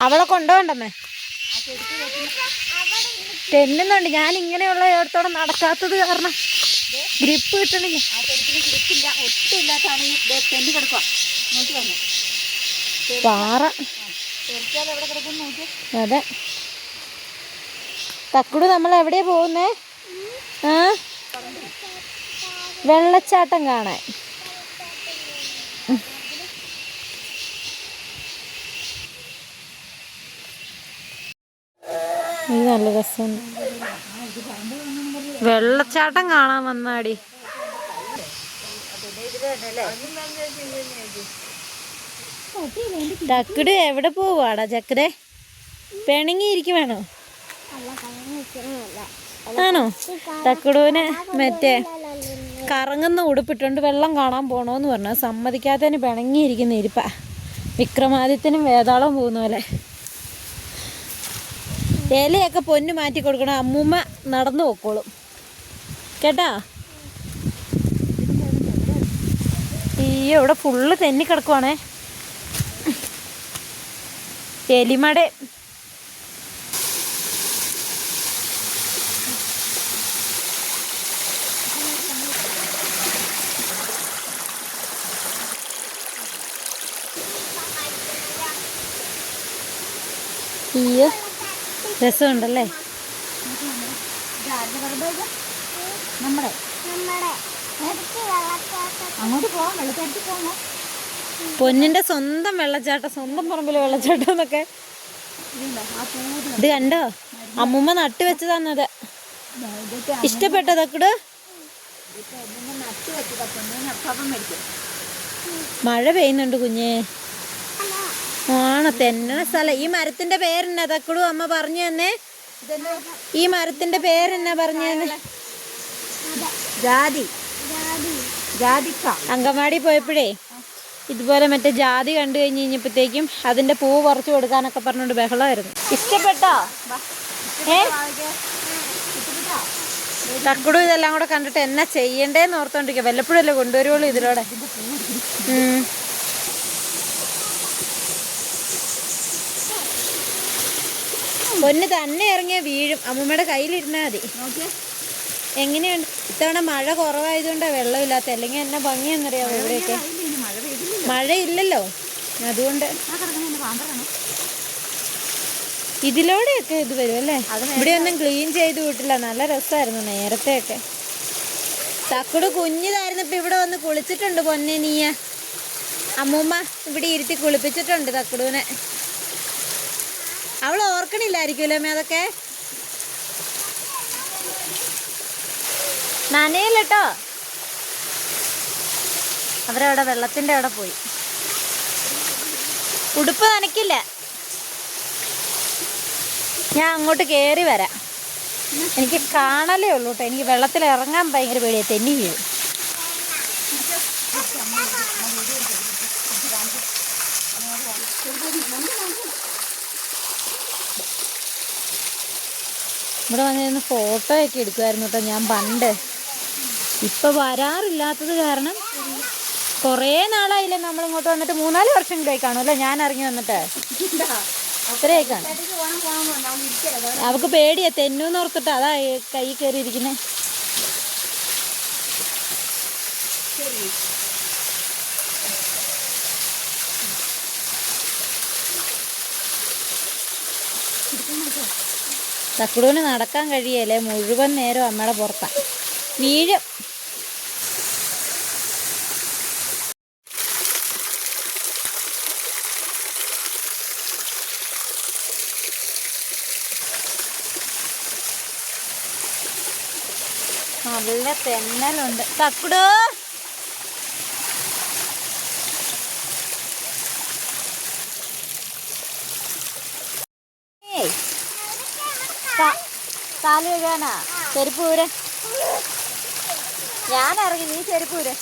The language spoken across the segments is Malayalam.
അവളെ കൊണ്ടുപോകണ്ടമ്മേ. തെന്നുന്നുണ്ട്. ഞാൻ ഇങ്ങനെയുള്ള ഇടത്തോടെ നടക്കാത്തത് കാരണം ഗ്രിപ്പ് കിട്ടണില്ല. പാറ. അതെ. തക്കുടു നമ്മൾ എവിടെയാ പോകുന്നേ? വെള്ളച്ചാട്ടം കാണാൻ. ഇത് നല്ല രസമുണ്ട്. വെള്ളച്ചാട്ടം കാണാൻ വന്നാടി. തക്കുട് എവിടെ പോവാടാ ചക്കരെ? പിണങ്ങിയിരിക്കും വേണോ? ആണോ? തക്കുടുവിന് മറ്റേ കറങ്ങുന്ന ഉടുപ്പിട്ടുണ്ട് വെള്ളം കാണാൻ പോണോന്ന് പറഞ്ഞു. സമ്മതിക്കാത്തതിന് പിണങ്ങിയിരിക്കുന്ന ഇരിപ്പ. വിക്രമാദിത്യനും വേതാളവും പോകുന്ന പോലെ. ഇലയൊക്കെ പൊന്നു മാറ്റി കൊടുക്കണം. അമ്മൂമ്മ നടന്നു പോക്കോളും കേട്ടാ. ഈ ഇവിടെ ഫുള്ള് തെന്നി കിടക്കുവാണേ. എലിമട. ഈ രസമുണ്ടല്ലേ. പൊന്നിന്റെ സ്വന്തം വെള്ളച്ചാട്ടം, സ്വന്തം പറമ്പിലെ വെള്ളച്ചാട്ടം എന്നൊക്കെ. ഇത് കണ്ടോ? അമ്മൂമ്മ നട്ടു വെച്ചതാന്നത്. ഇഷ്ടപ്പെട്ടോ തക്കുട്? മഴ പെയ്യുന്നുണ്ട് കുഞ്ഞേ. ആണോ? തെന്നണ സ്ഥലം. ഈ മരത്തിന്റെ പേരെന്നാ തക്കുടു? അമ്മ പറഞ്ഞു തന്നെ. ഈ മരത്തിന്റെ പേരെന്നാ പറഞ്ഞു തന്നെ? ജാതി. അങ്കമാടി പോയപ്പോഴേ ഇതുപോലെ മറ്റേ ജാതി കണ്ടു കഴിഞ്ഞപ്പോഴത്തേക്കും അതിന്റെ പൂ പറിച്ചു കൊടുക്കാനൊക്കെ പറഞ്ഞോണ്ട് ബഹളമായിരുന്നു. ഇഷ്ടപ്പെട്ടോ? തക്കുടു ഇതെല്ലാം കൂടെ കണ്ടിട്ട് എന്നാ ചെയ്യണ്ടേന്ന് ഓർത്തോണ്ടിരിക്കുക. വല്ലപ്പോഴല്ലേ കൊണ്ടുവരുള്ളൂ ഇതിലൂടെ. പൊന്ന് തന്നെ ഇറങ്ങിയ വീഴും. അമ്മൂമ്മയുടെ കയ്യിലിരുന്നാൽ മതി. എങ്ങനെയുണ്ട്? ഇത്തവണ മഴ കുറവായതുകൊണ്ടാണ് വെള്ളമില്ലാത്ത. അല്ലെങ്കിൽ എന്നാ ഭംഗിയെന്നറിയാമോ ഇവിടെയൊക്കെ. മഴയില്ലല്ലോ, അതുകൊണ്ട് ഇതിലൂടെയൊക്കെ ഇത് വരും അല്ലേ. ഇവിടെ ഒന്നും ക്ലീൻ ചെയ്ത് വിട്ടില്ല. നല്ല രസമായിരുന്നു നേരത്തെയൊക്കെ. തക്കുട് കുഞ്ഞിതായിരുന്നപ്പോൾ ഇവിടെ വന്ന് കുളിച്ചിട്ടുണ്ട് പൊന്നെ നീയ. അമ്മൂമ്മ ഇവിടെ ഇരുത്തി കുളിപ്പിച്ചിട്ടുണ്ട് തക്കുടുവിനെ. അവൾ ഓർക്കണില്ലായിരിക്കുമല്ലോ അമ്മ അതൊക്കെ. നനയില്ലട്ടോ. അവരവിടെ വെള്ളത്തിൻ്റെ അവിടെ പോയി. ഉടുപ്പ് നനയ്ക്കില്ല. ഞാൻ അങ്ങോട്ട് കയറി വരാം. എനിക്ക് കാണലേ ഉള്ളൂ കേട്ടോ. എനിക്ക് വെള്ളത്തിൽ ഇറങ്ങാൻ ഭയങ്കര പേടിയാണ്. തെന്നി വീഴും. ഇവിടെ വന്നിരുന്ന് ഫോട്ടോയൊക്കെ എടുക്കുമായിരുന്നു കേട്ടോ ഞാൻ പണ്ട്. ഇപ്പം വരാറില്ലാത്തത് കാരണം കുറേ നാളായില്ലേ നമ്മളിങ്ങോട്ട് വന്നിട്ട്. 3-4 വർഷം കൂടെ കാണും അല്ലേ ഞാൻ ഇറങ്ങി വന്നിട്ട്. അത്രയായി കാണും. അവൾക്ക് പേടിയാ തെന്നൂന്ന് ഓർത്തിട്ട് അതാ കൈ കയറിയിരിക്കുന്നത്. തക്കുടുവിന് നടക്കാൻ കഴിയല്ലേ. മുഴുവൻ നേരം അമ്മയുടെ പുറത്താണ്. വീഴും. നല്ല തെന്നലുണ്ട്. തക്കുടു കാല് കഴുകാനാ? ചെരുപ്പ് ഊര്. ഞാൻ ഇറങ്ങി, നീ ചെരുപ്പ് ഊര്.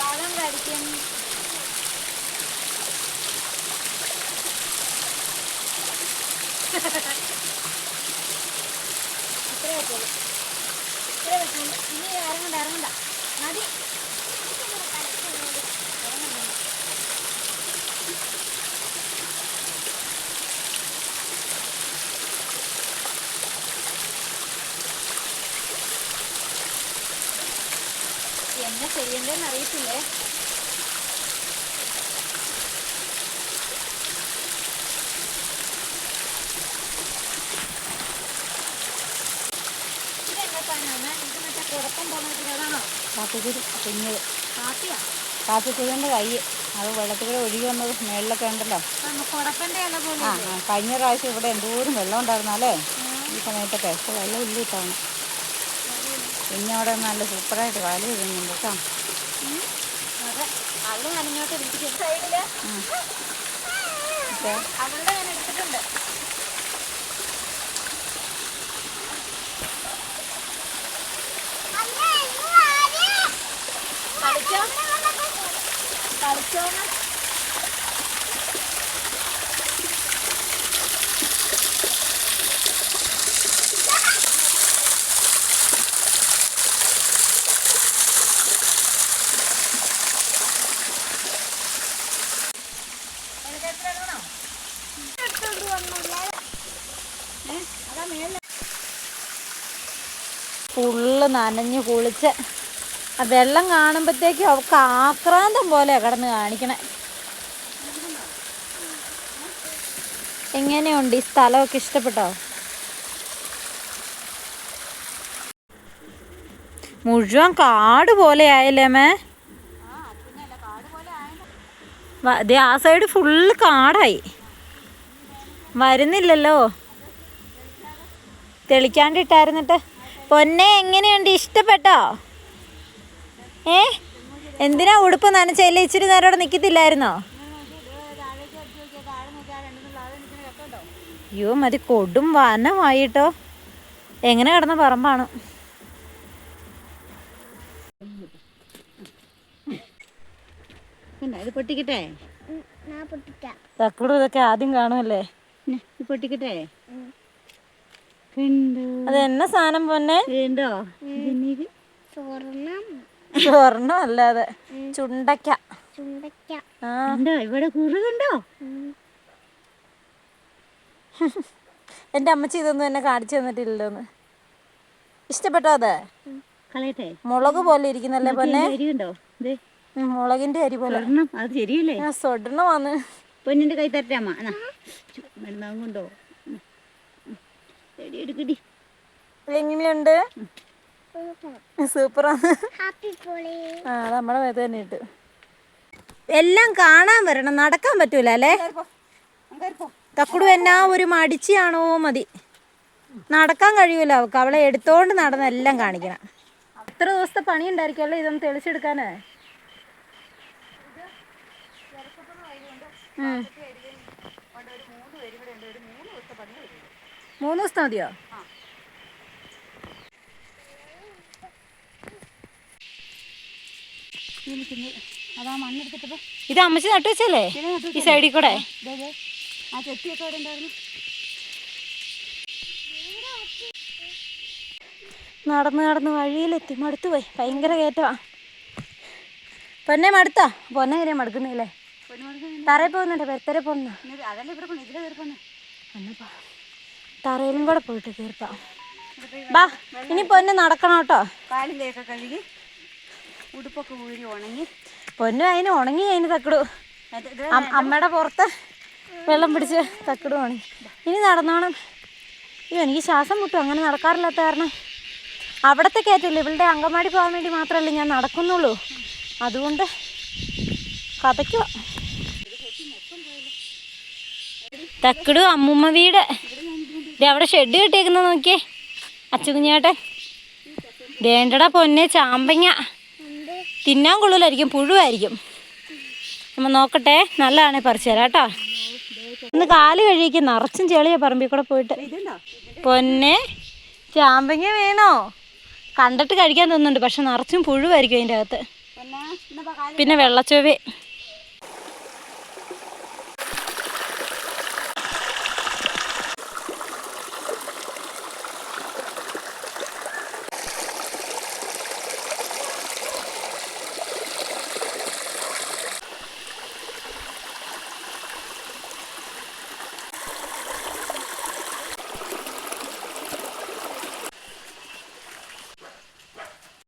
വളം കടിക്കും. ഇത്രേ പറ്റുള്ളൂ. ഇനി ഇറങ്ങണ്ട മതി. എന്നാ ചെയ്യണ്ടേന്ന് അറിയത്തില്ലേ. കാപ്പിക്കുരു കുഞ്ഞത് കാപ്പിക്കുരുവിൻ്റെ കൈ അത് വെള്ളത്തിലൂടെ ഒഴുകി വന്നത് മേളിലൊക്കെ ഉണ്ടല്ലോ. ആ കഴിഞ്ഞ പ്രാവശ്യം ഇവിടെ എന്തോരം വെള്ളം ഉണ്ടായിരുന്നാലേ ഈ സമയത്തൊക്കെ. ഇപ്പോൾ വെള്ളം ഇല്ല ഇട്ടാണ്. പിന്നെ അവിടെ നല്ല സൂപ്പറായിട്ട് കാല് കഴിയുന്നുണ്ട് കേട്ടോ. കളിച്ചോന്ന് ഫുള്ള് നനഞ്ഞ് കുളിച്ച് ആ വെള്ളം കാണുമ്പോഴത്തേക്കും അവൾക്ക് ആക്രാന്തം പോലെ കിടന്ന് കാണിക്കണേ. എങ്ങനെയുണ്ട് ഈ സ്ഥലമൊക്കെ? ഇഷ്ടപ്പെട്ടോ? മുഴുവൻ കാട് പോലെ ആയില്ലേ മേ? ആ സൈഡ് ഫുള്ള് കാടായി. വരുന്നില്ലല്ലോ, തെളിക്കാണ്ടിട്ടായിരുന്നിട്ട്. പൊന്നെ എങ്ങനെയുണ്ട്? ഇഷ്ടപ്പെട്ടോ? എന്തിനാ ഉടുപ്പ് നനച്ചല്ലേ? ഇച്ചിരി നേരം അവിടെ നിൽക്കത്തില്ലായിരുന്നോ? അയ്യോ മതി, കൊടും വനമായിട്ടോ. എങ്ങനെ കിടന്ന പറമ്പാണ്. ഇത് പൊട്ടിക്കട്ടെ? തക്കടും ഇതൊക്കെ ആദ്യം കാണുമല്ലേ. പൊട്ടിക്കട്ടെ? അതെന്നാ സാധനം പൊന്നെ? ഉണ്ടോ? സ്വർണ്ണം അല്ലാതെ ചുണ്ടക്ക. ഇവിടെ കുറുകുണ്ടോ? എൻ്റെ അമ്മച്ചി ഇതൊന്നും എന്നെ കാണിച്ചു തന്നിട്ടില്ലല്ലോന്ന്. ഇഷ്ടപ്പെട്ടോ അത്? കളയട്ടെ? മുളക് പോലെ ഇരിക്കുന്നല്ലേ പൊന്നെ? മുളകിന്റെ അരി പോലെ. അത് ശരിയല്ലേ? സ്വർണ്ണമാണ്. പൊന്നിന്റെ കൈ തരട്ടാമ്മ. കൊണ്ടോ? എങ്ങനെയുണ്ട്? സൂപ്പറാണ്. ആ നമ്മുടെ മേത്ത് തന്നെ ഇട്ട്. എല്ലാം കാണാൻ വരണം, നടക്കാൻ പറ്റൂല അല്ലേ? തക്കുടു എന്നാ ഒരു മടിച്ചിയാണോ മതി. നടക്കാൻ കഴിയൂല അവൾക്ക്. അവളെ എടുത്തോണ്ട് നടന്ന് എല്ലാം കാണിക്കണം. എത്ര ദിവസത്തെ പണി ഉണ്ടായിരിക്കുമല്ലോ ഇതൊന്ന് തെളിച്ചെടുക്കാന്. 3 ദിവസത്തെ മതിയോ? അതാ മണ്ണെടുത്തിട്ട് ഇത് അമ്മച്ചി നട്ടു വെച്ചല്ലേ ഈ സൈഡിൽ കൂടെ? ആ ചെത്തിയൊക്കെ അവിടെ ഉണ്ടായിരുന്നു. നടന്ന് നടന്ന് വഴിയിലെത്തി മടുത്തു പോയി. ഭയങ്കര കയറ്റമാ. പൊന്നെ മടുത്താ? പൊന്നെ എങ്ങനെയാ മടുക്കുന്നില്ലേ? തറയിൽ പോകുന്നുണ്ട്, പെരത്തരെ പോകുന്ന. തറയിലും കൂടെ പോയിട്ട് കയറിപ്പാ. ബാ ഇനി പൊന്നെ നടക്കണം കേട്ടോ. കാലും കൈയൊക്കെ കഴുകി ഉടുപ്പൊക്കെ ഊരി ഉണങ്ങി. പൊന്നു അതിന് ഉണങ്ങി. അതിന് തക്കടു അമ്മയുടെ പുറത്ത് വെള്ളം പിടിച്ച് തക്കടു ഉണങ്ങി. ഇനി നടന്നോണം. അയ്യോ എനിക്ക് ശ്വാസം മുട്ടും അങ്ങനെ നടക്കാറില്ലാത്ത കാരണം. അവിടത്തെ കയറ്റില്ല, ഇവളുടെ അങ്കമാടി പോകാൻ വേണ്ടി മാത്രമല്ലേ ഞാൻ നടക്കുന്നുള്ളൂ. അതുകൊണ്ട് കഥയ്ക്കുക. തക്കടു അമ്മൂമ്മ വീട്. അവിടെ ഷെഡ് കെട്ടിയേക്കുന്ന നോക്കിയേ അച്ചുകുഞ്ഞേട്ടൻ. വേണ്ടടാ പൊന്നെ ചാമ്പങ്ങ തിന്നാൻ കൊള്ളൂലായിരിക്കും, പുഴുവായിരിക്കും. നമ്മൾ നോക്കട്ടെ, നല്ലതാണേ പറിച്ചു തരാം കേട്ടോ. ഒന്ന് കാല് കഴിക്കും, നിറച്ചും ചെളിയാ പറമ്പിൽ കൂടെ പോയിട്ട്. പൊന്നെ ചാമ്പങ്ങ വേണോ? കണ്ടിട്ട് കഴിക്കാൻ തോന്നുന്നുണ്ട്, പക്ഷെ നിറച്ചും പുഴുവായിരിക്കും അതിൻ്റെ അകത്ത്. പിന്നെ വെള്ളച്ചൊവ്വ.